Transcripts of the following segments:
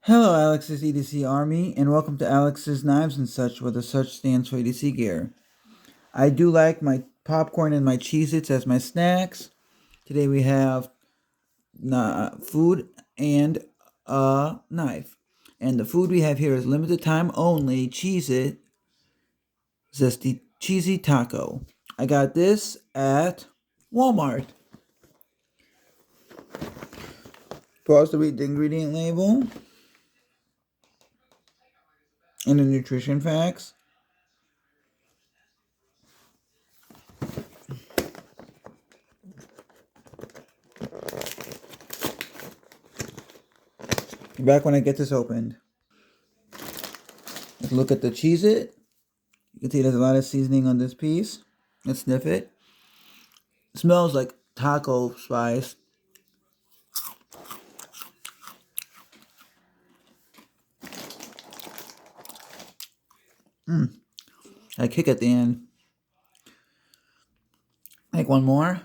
Hello, Alex's EDC Army, and welcome to Alex's Knives and Such, where the such stands for EDC gear. I do like my popcorn and my Cheez-Its as my snacks. Today we have food and a knife. And the food we have here is limited time only Cheez-It Zesty Cheesy Taco. I got this at Walmart. Pause to read the ingredient label and the nutrition facts. Back when I get this opened. Let's look at the Cheez-It. You can see there's a lot of seasoning on this piece. Let's sniff it. It smells like taco spice. I kick at the end. Make one more.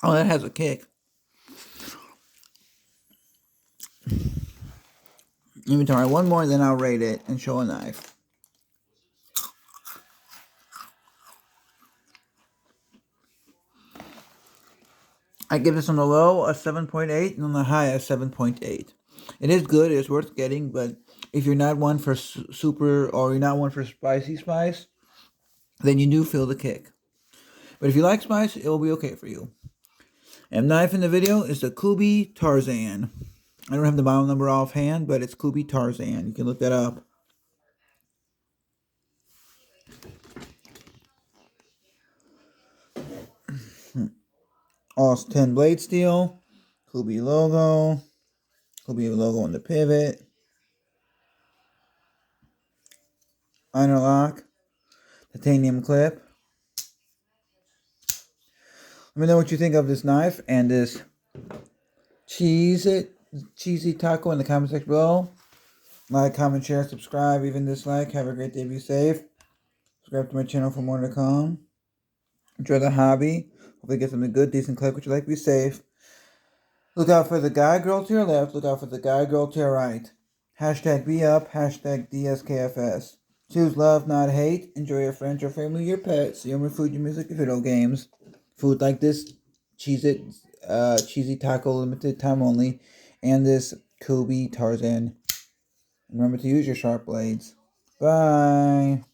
Oh, that has a kick. Inventory. One more, then I'll rate it and show a knife. I give this on the low a 7.8 and on the high a 7.8. It is good. It's worth getting, but if you're not one for super or you're not one for spicy spice, then you do feel the kick. But if you like spice, it will be okay for you. And knife in the video is the Kubey Tarzan. I don't have the model number offhand, but it's Kubey Tarzan. You can look that up. All 10 blade steel, Kubey logo on the pivot, interlock, titanium clip. Let me know what you think of this knife and this cheesy taco in the comment section below. Like, comment, share, subscribe, even dislike. Have a great day. Be safe. Subscribe to my channel for more to come. Enjoy the hobby. Hopefully get something good, decent clip, which you like. Be safe. Look out for the guy, girl to your left. Look out for the guy, girl to your right. Hashtag be up. Hashtag DSKFS. Choose love, not hate. Enjoy your friends, your family, your pets. Your food, your music, your video games. Food like this Cheez-It, cheesy taco, limited time only. And this Kubey Tarzan. Remember to use your sharp blades. Bye.